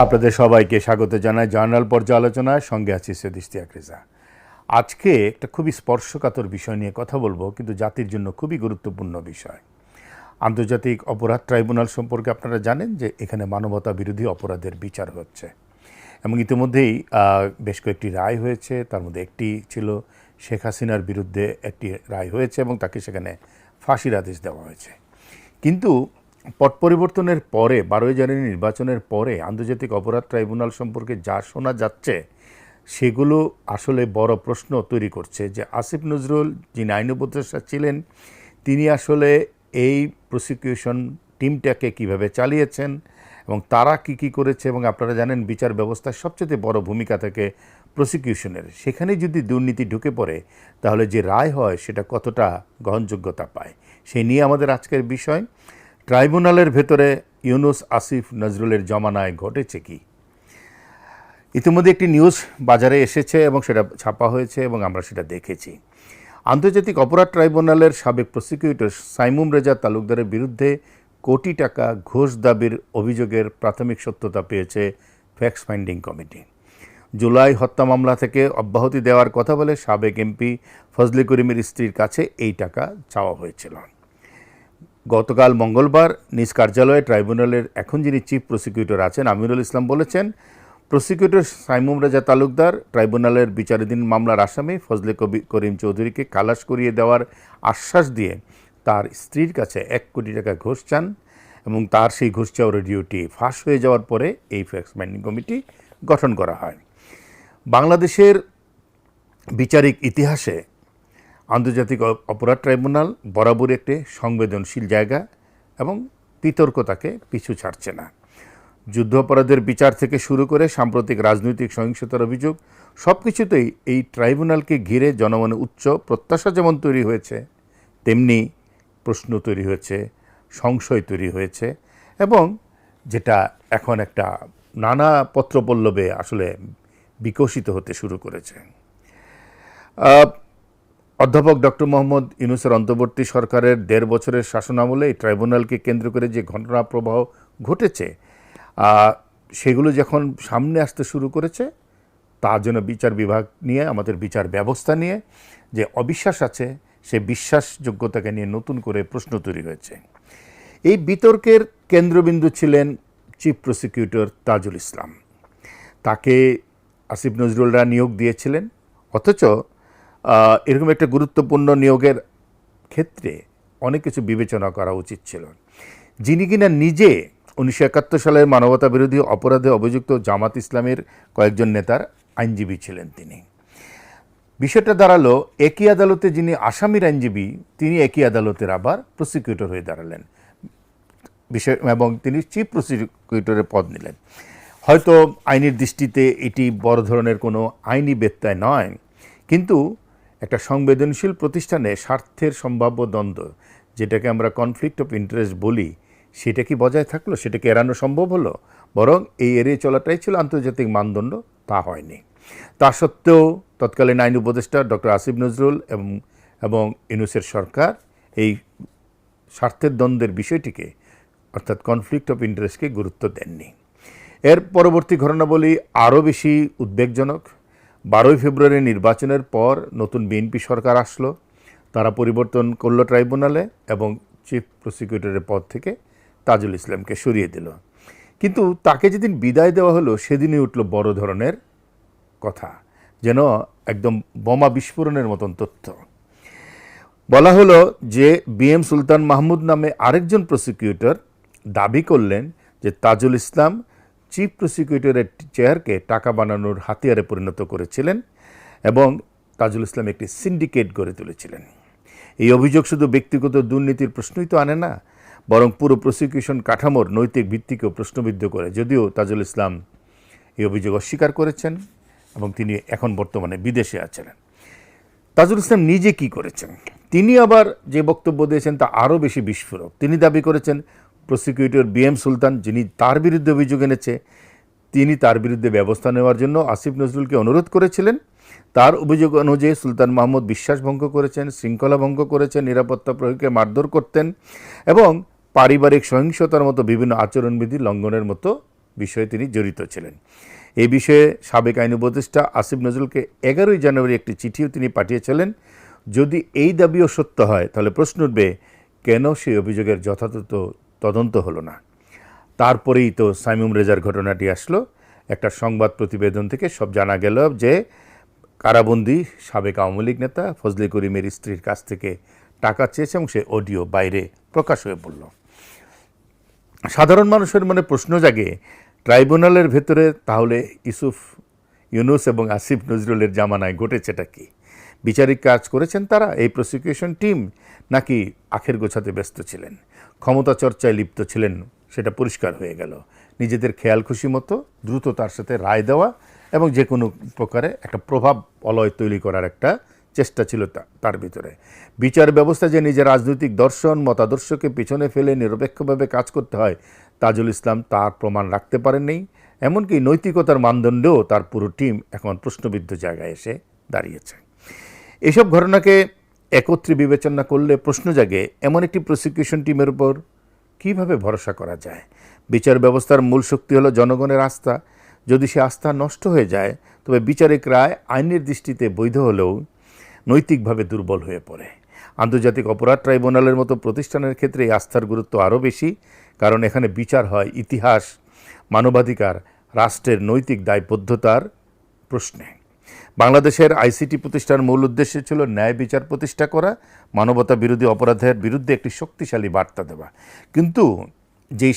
আপনাদের সবাইকে স্বাগত জানাই জার্নাল পর্যালোচনায়। সঙ্গে আছি সৈয়দ ইশতিয়াক রেজা। আজকে একটা খুবই স্পর্শকাতর বিষয় নিয়ে কথা বলবো, কিন্তু জাতির জন্য খুবই গুরুত্বপূর্ণ বিষয়। আন্তর্জাতিক অপরাধ ট্রাইব্যুনাল সম্পর্কে আপনারা জানেন যে এখানে মানবতা বিরোধী অপরাধের বিচার হচ্ছে এবং ইতিমধ্যেই বেশ কয়েকটি রায় হয়েছে। তার মধ্যে একটি ছিল শেখ হাসিনার বিরুদ্ধে একটি রায় হয়েছে এবং তাকে সেখানে ফাঁসির আদেশ দেওয়া হয়েছে। কিন্তু পট পরিবর্তনের পরে 12 জানুয়ারি নির্বাচনের পরে আন্তর্জাতিক অপরাধ ট্রাইব্যুনাল সম্পর্কে যা শোনা যাচ্ছে সেগুলো আসলে বড় প্রশ্ন তৈরি করছে যে আসিফ নজরুল যিনি আইন উপদেষ্টা ছিলেন তিনি আসলে এই প্রসিকিউশন টিমটাকে কিভাবে চালিয়েছেন এবং তারা কি করেছে। এবং আপনারা জানেন বিচার ব্যবস্থার সবচেয়ে বড় ভূমিকা থাকে প্রসিকিউশনের। সেখানে যদি দুর্নীতি ঢুকে পড়ে তাহলে যে রায় হয় সেটা কতটা গ্রহণযোগ্যতা পায়, সেই নিয়ে আমাদের আজকের বিষয়। ট্রাইব্যুনালের ভেতরে ইউনুস আসিফ নজরুলের জমানায় ঘটেছে কি? ইতিমধ্যে একটি নিউজ বাজারে এসেছে এবং সেটা ছাপা হয়েছে এবং আমরা সেটা দেখেছি। আন্তর্জাতিক অপরাধ ট্রাইব্যুনালের সাবেক প্রসিকিউটর সাইমুম রেজা তালুকদারের বিরুদ্ধে কোটি টাকা ঘুষ দাবির অভিযোগের প্রাথমিক সত্যতা পেয়েছে ফ্যাক্ট ফাইন্ডিং কমিটি। জুলাই হত্যা মামলা থেকে অব্যাহতি দেওয়ার কথা বলে সাবেক এমপি ফজলে করিমের স্ত্রীর কাছে এই টাকা চাওয়া হয়েছিল। গতকাল মঙ্গলবার নিজ কার্যালয়ে ট্রাইব্যুনালের এখন যিনি চিফ প্রসিকিউটর আছেন আমিরুল ইসলাম বলেছেন, প্রসিকিউটর সাইমুম রেজা তালুকদার ট্রাইব্যুনালের বিচারাধীন মামলার আসামি ফজলে করিম চৌধুরীকে খালাস করিয়ে দেওয়ার আশ্বাস দিয়ে তার স্ত্রীর কাছে 1 কোটি টাকা ঘুষ চান এবং তার সেই ঘুষ চাওয়ার রেডিওটি ফাঁস হয়ে যাওয়ার পরে এই ফ্যাক্ট ফাইন্ডিং কমিটি গঠন করা হয়। বাংলাদেশের বিচারিক ইতিহাসে আন্তর্জাতিক অপরাধ ট্রাইব্যুনাল বরাবর একটি সংবেদনশীল জায়গা এবং বিতর্ক তাকে পিছু ছাড়ছে না। যুদ্ধাপরাধের বিচার থেকে শুরু করে সাম্প্রতিক রাজনৈতিক সহিংসতার অভিযোগ সব কিছুতেই এই ট্রাইব্যুনালকে ঘিরে জনমনে উচ্চ প্রত্যাশা যেমন তৈরি হয়েছে, তেমনি প্রশ্ন তৈরি হয়েছে, সংশয় তৈরি হয়েছে এবং যেটা এখন একটা নানা পত্রপল্লবে আসলে বিকশিত হতে শুরু করেছে। অধ্যাপক ডক্টর মোহাম্মদ ইউনূসের অন্তর্বর্তী সরকারের 1.5 বছরের শাসনামলে এই ট্রাইব্যুনালকে কেন্দ্র করে যে ঘটনা প্রবাহ ঘটেছে সেগুলো যখন সামনে আসতে শুরু করেছে তার জন্য বিচার বিভাগ নিয়ে, আমাদের বিচার ব্যবস্থা নিয়ে যে অবিশ্বাস আছে সে বিশ্বাসযোগ্যতাকে নিয়ে নতুন করে প্রশ্ন তৈরি হয়েছে। এই বিতর্কের কেন্দ্রবিন্দু ছিলেন চিফ প্রসিকিউটর তাজুল ইসলাম। তাকে আসিফ নজরুলরা নিয়োগ দিয়েছিলেন, অথচ এরকম একটা গুরুত্বপূর্ণ নিয়োগের ক্ষেত্রে অনেক কিছু বিবেচনা করা উচিত ছিল। যিনি কিনা নিজে 1971 সালের মানবতা বিরোধী অপরাধে অভিযুক্ত জামাত ইসলামের কয়েকজন নেতার আইনজীবী ছিলেন তিনি। বিষয়টা দাঁড়ালো একই আদালতে যিনি আসামির আইনজীবী তিনি একই আদালতের আবার প্রসিকিউটর হয়ে দাঁড়ালেন বিষয় এবং তিনি চিফ প্রসিকিউটরের পদ নিলেন। হয়তো আইনের দৃষ্টিতে এটি বড় ধরনের কোনো আইনি ব্যত্যয় নয়, কিন্তু একটা সংবেদনশীল প্রতিষ্ঠানে স্বার্থের সম্ভাব্য দ্বন্দ্ব, যেটাকে আমরা কনফ্লিক্ট অফ ইন্টারেস্ট বলি, সেটা কি বজায় থাকলো? সেটা কি এড়ানো সম্ভব হলো? বরং এই এড়িয়ে চলাটাই ছিল আন্তর্জাতিক মানদণ্ড, তা হয়নি। তা সত্ত্বেও তৎকালীন আইন উপদেষ্টা ডক্টর আসিফ নজরুল এবং ইউনূসের সরকার এই স্বার্থের দ্বন্দ্বের বিষয়টিকে অর্থাৎ কনফ্লিক্ট অফ ইন্টারেস্টকে গুরুত্ব দেননি। এর পরবর্তী ঘটনাবলী আরও বেশি উদ্বেগজনক। 12 ফেব্রুয়ারি নির্বাচনের পর নতুন বিএনপি সরকার আসলো, তারা পরিবর্তন করলো ট্রাইব্যুনালে এবং চিফ প্রসিকিউটরের পদ থেকে তাজুল ইসলামকে সরিয়ে দিল। কিন্তু তাকে যেদিন বিদায় দেওয়া হলো সেদিনই উঠল বড় ধরনের কথা, যেন একদম বোমা বিস্ফোরণের মতন তথ্য। বলা হলো যে বিএম সুলতান মাহমুদ নামে আরেকজন প্রসিকিউটর দাবি করলেন যে তাজুল ইসলাম চিফ প্রসিকিউটরের চেয়ারকে টাকা বানানোর হাতিয়ারে পরিণত করেছিলেন এবং তাজুল ইসলাম একটি সিন্ডিকেট গড়ে তুলেছিলেন। এই অভিযোগ শুধু ব্যক্তিগত দুর্নীতির প্রশ্নই তো আনে না, বরং পুরো প্রসিকিউশন কাঠামোর নৈতিক ভিত্তিকেও প্রশ্নবিদ্ধ করে। যদিও তাজুল ইসলাম এই অভিযোগ অস্বীকার করেছেন এবং তিনি এখন বর্তমানে বিদেশে আছেন। তাজুল ইসলাম নিজে কি করেছেন? তিনি আবার যে বক্তব্য দিয়েছেন তা আরও বেশি বিস্ফোরক। তিনি দাবি করেছেন প্রসিকিউটর বিএম সুলতান, যিনি তার বিরুদ্ধে অভিযোগ এনেছে, তিনি তার বিরুদ্ধে ব্যবস্থা নেওয়ার জন্য আসিফ নজরুলকে অনুরোধ করেছিলেন। তার অভিযোগ অনুযায়ী সুলতান মাহমুদ বিশ্বাস ভঙ্গ করেছেন, শৃঙ্খলা ভঙ্গ করেছেন, নিরাপত্তা প্রহরীকে মারধর করতেন এবং পারিবারিক সহিংসতার মতো বিভিন্ন আচরণবিধি লঙ্ঘনের মতো বিষয়ে তিনি জড়িত ছিলেন। এই বিষয়ে সাবেক আইন উপদেষ্টা আসিফ নজরুলকে 11 জানুয়ারি একটি চিঠিও তিনি পাঠিয়েছিলেন। যদি এই দাবিও সত্য হয় তাহলে প্রশ্ন উঠবে কেন সেই অভিযোগের যথাযথ তদন্ত হলো না। তারপরেই তো সাইমুম রেজার ঘটনাটি আসলো। একটা সংবাদ প্রতিবেদন থেকে সব জানা গেল যে কারাবন্দী সাবেক আওয়ামী লীগ নেতা ফজলে করিমের স্ত্রীর কাছ থেকে টাকা চেয়েছে এবং সে অডিও বাইরে প্রকাশ হয়ে পড়ল। সাধারণ মানুষের মনে প্রশ্ন জাগে, ট্রাইব্যুনালের ভেতরে তাহলে ইউনূস এবং আসিফ নজরুলের জামানায় ঘটেছেটা কি? বিচারিক কাজ করেছেন তারা, এই প্রসিকিউশন টিম, নাকি আখের গোছাতে ব্যস্ত ছিলেন, ক্ষমতা চর্চায় লিপ্ত ছিলেন? সেটা পরিষ্কার হয়ে গেল। নিজেদের খেয়াল খুশি মতো দ্রুত তার সাথে রায় দেওয়া এবং যে কোনো প্রকারে একটা প্রভাব বলয় তৈরি করার একটা চেষ্টা ছিল তার ভিতরে। বিচার ব্যবস্থা যে নিজের রাজনৈতিক দর্শন মতাদর্শকে পিছনে ফেলে নিরপেক্ষভাবে কাজ করতে হয়, তাজুল ইসলাম তার প্রমাণ রাখতে পারেননি। এমনকি নৈতিকতার মানদণ্ডেও তার পুরো টিম এখন প্রশ্নবিদ্ধ জায়গায় এসে দাঁড়িয়েছে। এসব ঘটনাকে একত্রে বিবেচনা করলে প্রশ্ন জাগে, এমন একটি প্রসিকিউশন টিমের উপর কিভাবে ভরসা করা যায়? বিচার ব্যবস্থার মূল শক্তি হলো জনগণের আস্থা। যদি সে আস্থা নষ্ট হয়ে যায় তবে বিচারিক রায় আইনের দৃষ্টিতে বৈধ হলেও নৈতিকভাবে দুর্বল হয়ে পড়ে। আন্তর্জাতিক অপরাধ ট্রাইব্যুনালের মতো প্রতিষ্ঠানের ক্ষেত্রে এই আস্থার গুরুত্ব আরও বেশি, কারণ এখানে বিচার হয় ইতিহাস, মানবাধিকার, রাষ্ট্রের নৈতিক দায়বদ্ধতার প্রশ্নে। বাংলাদেশের আইসিটি প্রতিষ্ঠার মূল উদ্দেশ্য ছিল ন্যায় বিচার প্রতিষ্ঠা করা, মানবতা বিরোধী অপরাধের বিরুদ্ধে একটি শক্তিশালী বার্তা দেওয়া। কিন্তু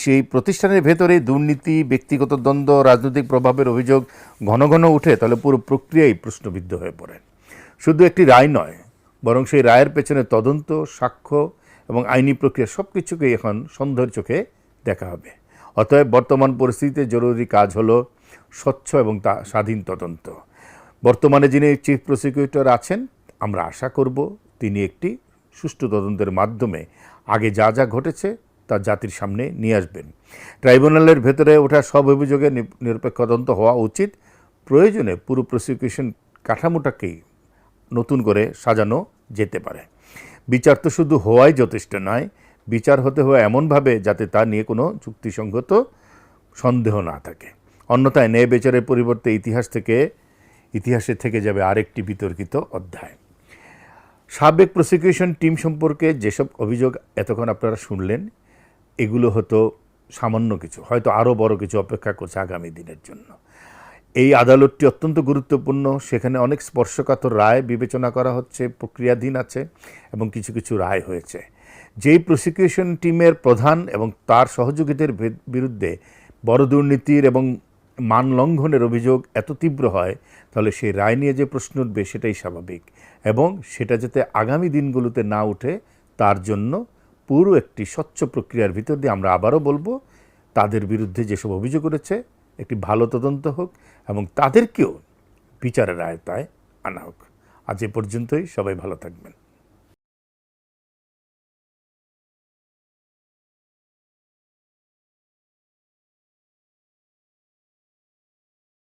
সেই প্রতিষ্ঠানের ভেতরে দুর্নীতি, ব্যক্তিগত দ্বন্দ্ব, রাজনৈতিক প্রভাবের অভিযোগ ঘন ঘন উঠে, তাহলে পুরো প্রক্রিয়াই প্রশ্নবিদ্ধ হয়ে পড়ে। শুধু একটি রায় নয়, বরং সেই রায়ের পেছনে তদন্ত, সাক্ষ্য এবং আইনি প্রক্রিয়া সব কিছুকেই এখন সন্দেহের চোখে দেখা হবে। অতএব বর্তমান পরিস্থিতিতে জরুরি কাজ হলো স্বচ্ছ এবং স্বাধীন তদন্ত। বর্তমানে যিনি চিফ প্রসিকিউটর আছেন, আমরা আশা করব তিনি একটি সুষ্ঠু তদন্তের মাধ্যমে আগে যা যা ঘটেছে তা জাতির সামনে নিয়ে আসবেন। ট্রাইব্যুনালের ভেতরে ওঠা সব অভিযোগের নিরপেক্ষ তদন্ত হওয়া উচিত। প্রয়োজনে পুরো প্রসিকিউশন কাঠামোটাকেই নতুন করে সাজানো যেতে পারে। বিচার তো শুধু হওয়াই যথেষ্ট নয়, বিচার হতে হয় এমনভাবে যাতে তা নিয়ে কোনো যুক্তিসঙ্গত সন্দেহ না থাকে। অন্যথায় ন্যায় বিচারের পরিবর্তে ইতিহাসে থেকে যাবে আরেকটি বিতর্কিত অধ্যায়। সাবেক প্রসিকিউশন টিম সম্পর্কে যেসব অভিযোগ এতক্ষণ আপনারা শুনলেন, এগুলো হয়তো সামান্য কিছু, হয়তো আরও বড় কিছু অপেক্ষা করছে আগামী দিনের জন্য। এই আদালতটি অত্যন্ত গুরুত্বপূর্ণ। সেখানে অনেক স্পর্শকাতর রায় বিবেচনা করা হচ্ছে, প্রক্রিয়াধীন আছে এবং কিছু কিছু রায় হয়েছে। যেই প্রসিকিউশন টিমের প্রধান এবং তার সহযোগীদের বিরুদ্ধে বড় দুর্নীতির এবং মান লঙ্ঘনের অভিযোগ এত তীব্র হয়, তাহলে সেই রায় নিয়ে যে প্রশ্ন উঠবে সেটাই স্বাভাবিক, এবং সেটা যাতে আগামী দিনগুলোতে না উঠে তার জন্য পুরো একটি স্বচ্ছ প্রক্রিয়ার ভিতর দিয়ে আমরা আবারও বলবো, তাদের বিরুদ্ধে যেসব অভিযোগ করেছে একটি ভালো তদন্ত হোক এবং তাদেরকেও বিচারের আয়তায় আনা হোক। আজ এ পর্যন্তই, সবাই ভালো থাকবেন।